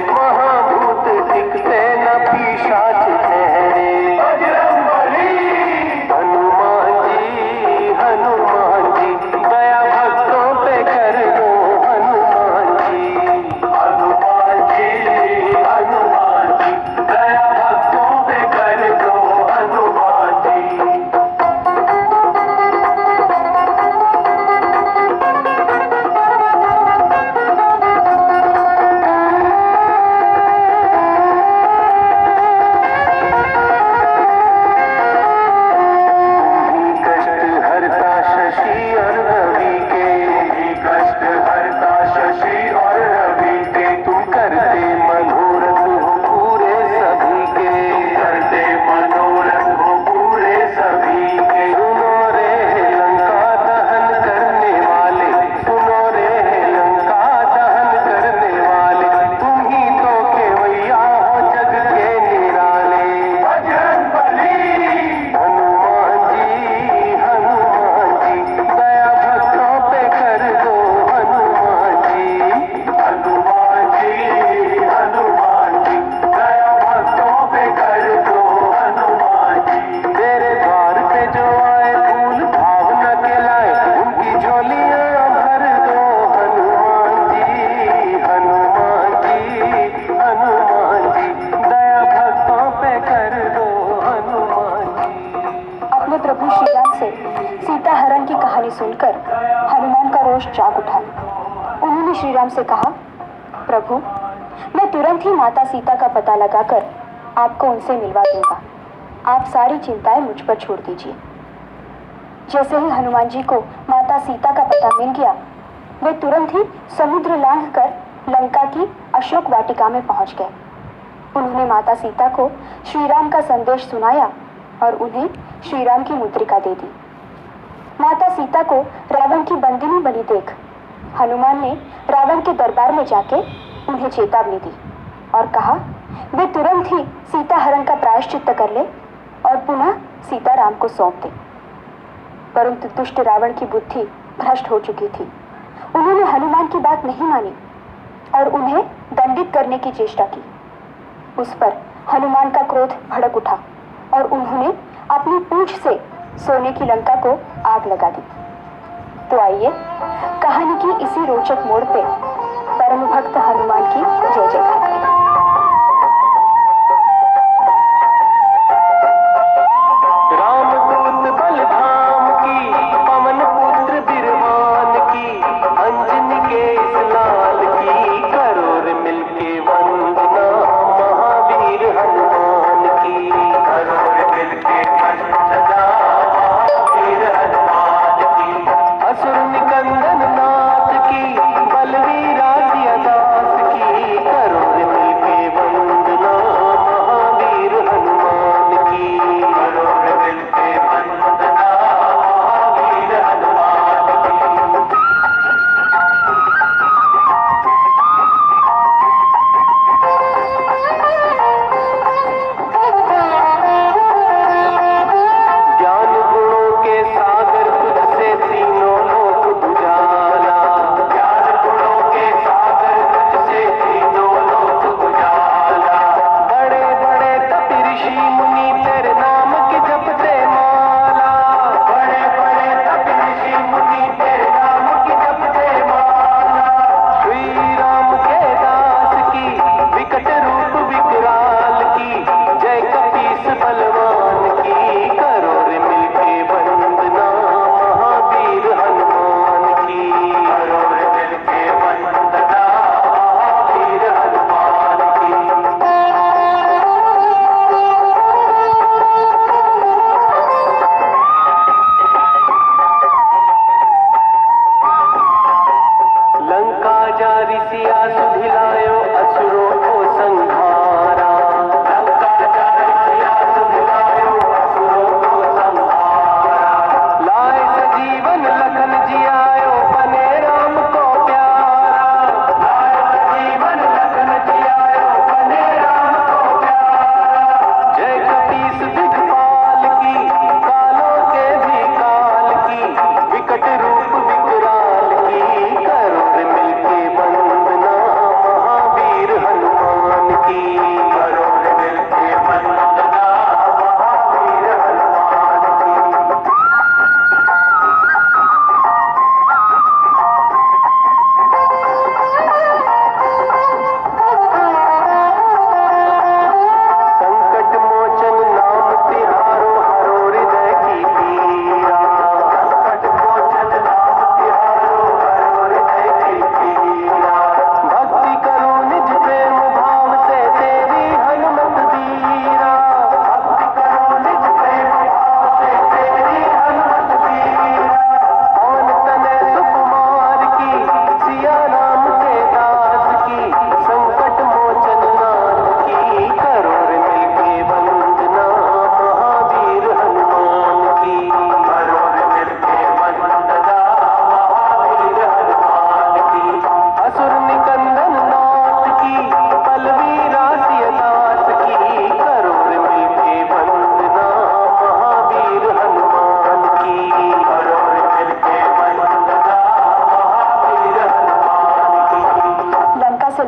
महाभूत टिकते न पिशाच ठहरे। हनुमान जी दया भक्तों पे कर दो हनुमान जी। हनुमान जी दया भक्तों पे कर दो हनुमान जी। प्रभु श्री राम से सीता हरण की कहानी सुनकर हनुमान का रोष जाग उठा। उन्होंने श्री राम से कहा, प्रभु, मैं तुरंत ही माता सीता का पता लगाकर आपको उनसे मिलवा दूंगा। आप सारी चिंताएं मुझ पर छोड़ दीजिए। जैसे ही हनुमान जी को माता सीता का पता मिल गया, वे तुरंत ही समुद्र लांघकर लंका की अशोक वाटिका में पहुंच गए। उन्होंने माता सीता को श्री राम का संदेश सुनाया और उन्हें श्री राम की मुद्रिका दे दी। माता सीता को रावण की बंदिनी बनी देख हनुमान ने रावण के दरबार में जाके उन्हें चेतावनी दी और कहा, वे तुरंत ही सीता हरण का प्रायश्चित्त कर ले और पुनः सीता राम को सौंप दे। परंतु दुष्ट रावण की बुद्धि भ्रष्ट हो चुकी थी। उन्होंने हनुमान की बात नहीं मानी और उन्हें दंडित करने की चेष्टा की। उस पर हनुमान का क्रोध भड़क उठा और उन्होंने अपनी पूंछ से सोने की लंका को आग लगा दी। तो आइए कहानी की इसी रोचक मोड़ पे परम भक्त हनुमान की जय जयकार करें। रामदूत बलधाम की, पवन पुत्र बिरवान की, अंजनी के इस लाल की, करोड़ मिलके वंदना महावीर हनुमान की। करोड़ मिलके वंदना महावीर हनुमान की। असुर निकंदन नाथ की, बलवीरा सियादास की,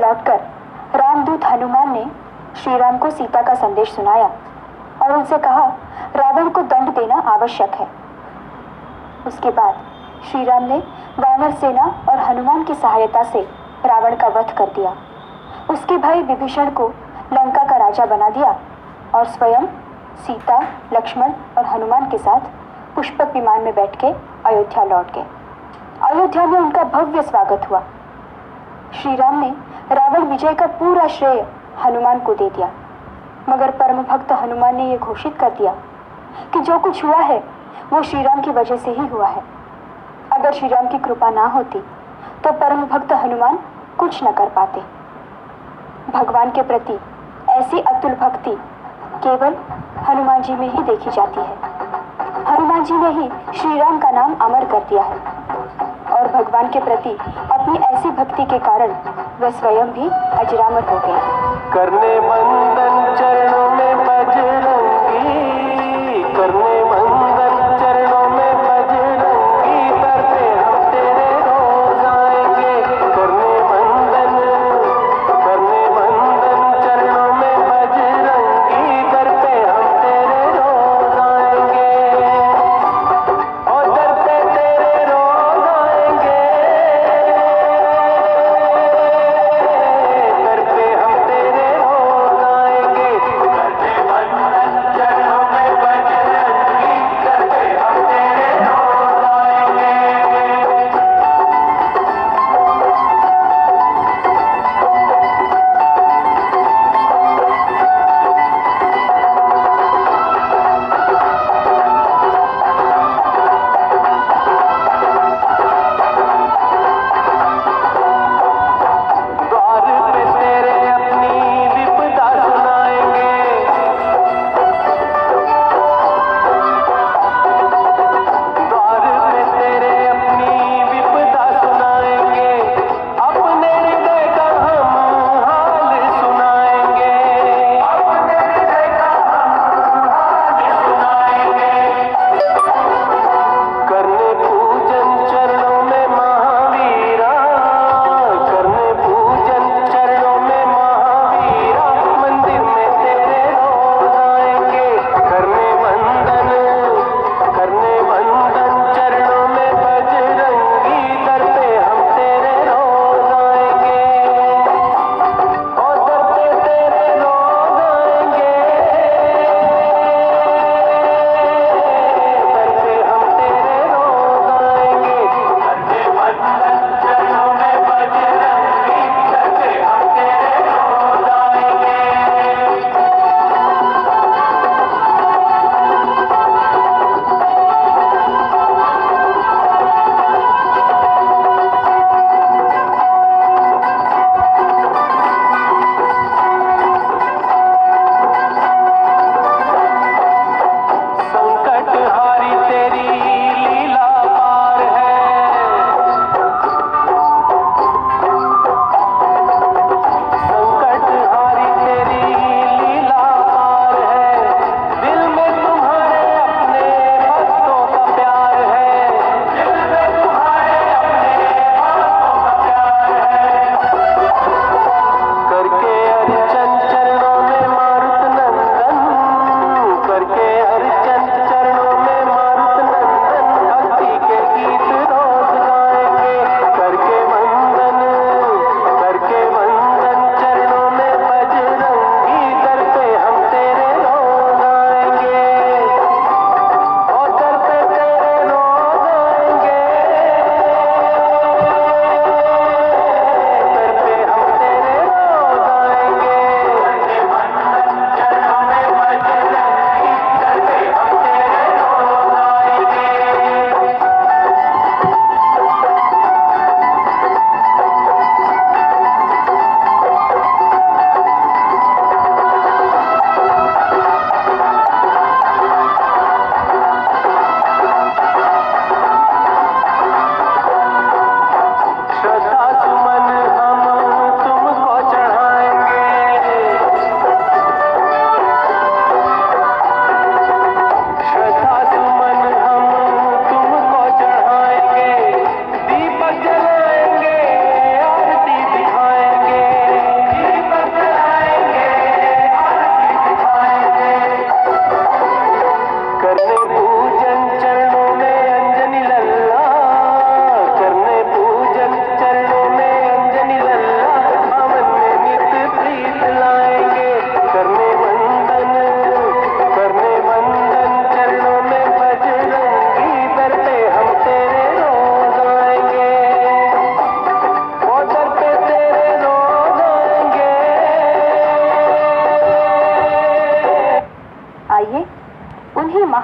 लौटकर रामदूत हनुमान ने श्री राम को सीता का संदेश सुनाया और उनसे कहा रावण को दंड देना आवश्यक है। उसके बाद श्री राम ने वानर सेना और हनुमान की सहायता से रावण का वध कर दिया। उसके भाई विभीषण को लंका का राजा बना दिया और स्वयं सीता, लक्ष्मण और हनुमान के साथ पुष्पक विमान में बैठ के अयोध्या लौट गए। अयोध्या में उनका भव्य स्वागत हुआ। श्री राम ने रावण विजय का पूरा श्रेय हनुमान को दे दिया, मगर परम भक्त हनुमान ने यह घोषित कर दिया कि जो कुछ हुआ है वो श्री राम की वजह से ही हुआ है। अगर श्री राम की कृपा ना होती तो परम भक्त हनुमान कुछ न कर पाते। भगवान के प्रति ऐसी अतुल भक्ति केवल हनुमान जी में ही देखी जाती है। हनुमान जी ने ही श्री राम का नाम अमर कर दिया है और भगवान के प्रति अपनी ऐसी भक्ति के कारण वे स्वयं भी अजरामर हो गए। करने बंदन चरणों में बजरंगी, करने बंदन चरणों में बजरंगी, दर पे हम तेरे रोज आएंगे। करने बंदन चरणों में बजरंगी, दर पे हम तेरे रोज आएंगे। और दर पे तेरे रोज आएंगे, दर पे हम तेरे रोज आएंगे। करने बंदन चरणों में बजरंगी,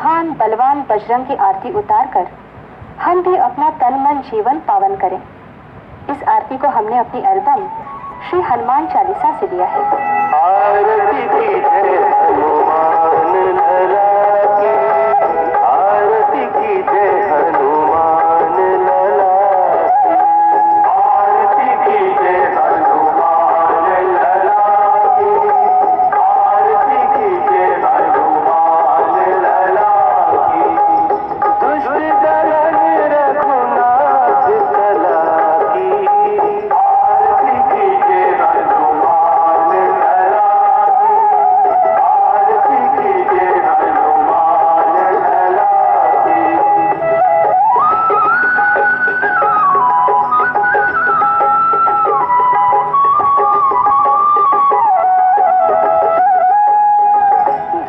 महान बलवान बजरंग की आरती उतारकर हम भी अपना तन मन जीवन पावन करें। इस आरती को हमने अपनी एल्बम श्री हनुमान चालीसा से लिया है। आरती कीजिए हनुमान लला की, आरती कीजिए हनुमान लला की, आरती कीजिए हनुमान लला की, आरती कीजिए हनुमान लला की। दुष्ट दलन रघुनाथ कला की, आरती कीजिए हनुमान लला की, आरती कीजिए हनुमान लला की।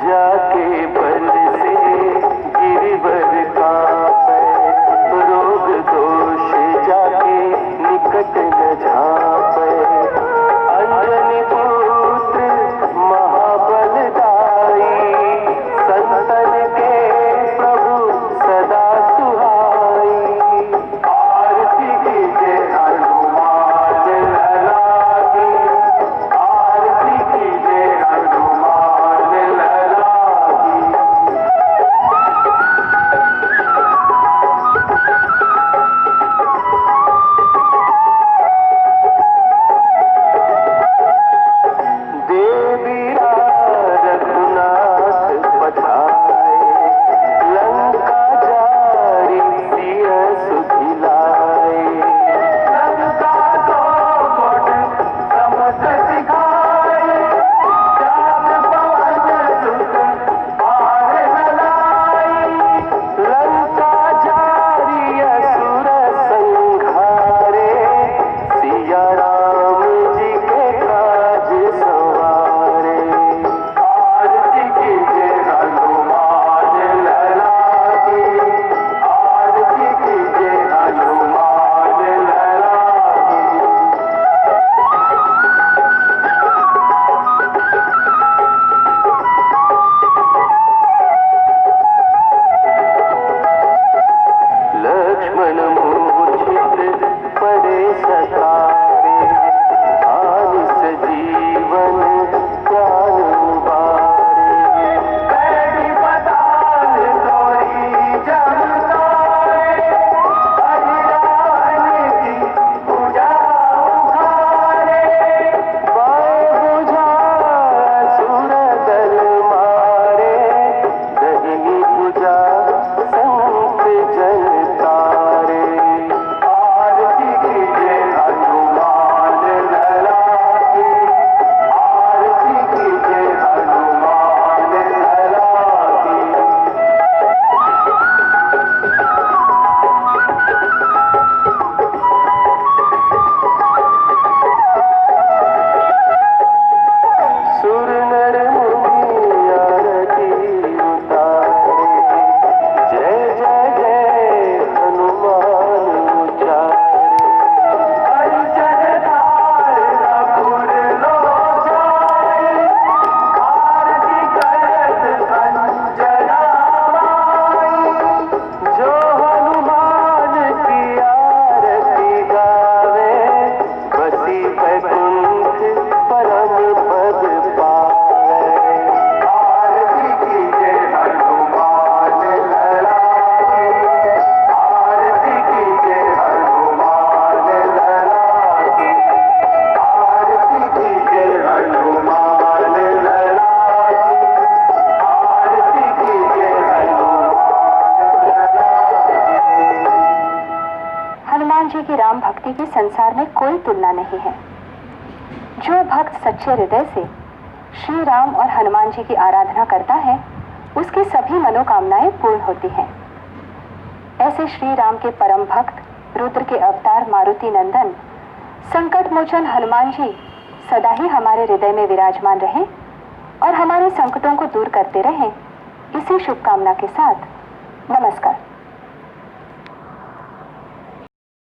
जाके बल से गिरिवर कांपे, रोग दोष जाके निकट न झांपे। अंजनी पुत्र महाबलदाई, संतन के प्रभु सदा सुहाई। आरती कीजिए हनुमान लला की, आरती कीजिए हनुमान लला की। देवीरा रघुनाथ पठाए, लंका जारी सिय सुधिलाए। लंका सोपट समुद्र सिखाए, जात पवन सुत पार न लाई। लंका जारी असुर संहारे, सिया राम जी के काज संवारे। आरती कीजिए हनुमान लला की, आरती कीजिए हनुमान लला की। लक्ष्मण मूर्छित पड़े सतारे, हानि सजीवन प्राण उबारे। बैठी पताल तोरी जमतारे, अहिरान की भुजा उखाड़े। बाएं भुजा असुर दल मारे, दहिनी भुजा संत जन तारे। आरती कीजिए हनुमान लला की, आरती कीजिए हनुमान लला की। सुर नर मुनि आरती उतारे, जय जय जय हनुमान उचारे। कंचन धार कपूर लोचाए, आरती करत अंजना माई। जो हनुमान की आरती गावे, बसी बैकुंठ परम पद पावे। आरती कीजिए हनुमान लला की, आरती कीजिए हनुमान लला की, आरती कीजिए हनुमान लला की, आरती कीजिए हनुमान लला की। हनुमान जी की राम भक्ति की संसार में कोई तुलना नहीं है। जो भक्त सच्चे हृदय से श्री राम और हनुमान जी की आराधना करता है, उसकी सभी मनोकामनाएं पूर्ण होती हैं। ऐसे श्री राम के परम भक्त रुद्र के अवतार मारुति नंदन संकट मोचन हनुमान जी सदा ही हमारे हृदय में विराजमान रहें और हमारे संकटों को दूर करते रहें। इसी शुभकामना के साथ नमस्कार।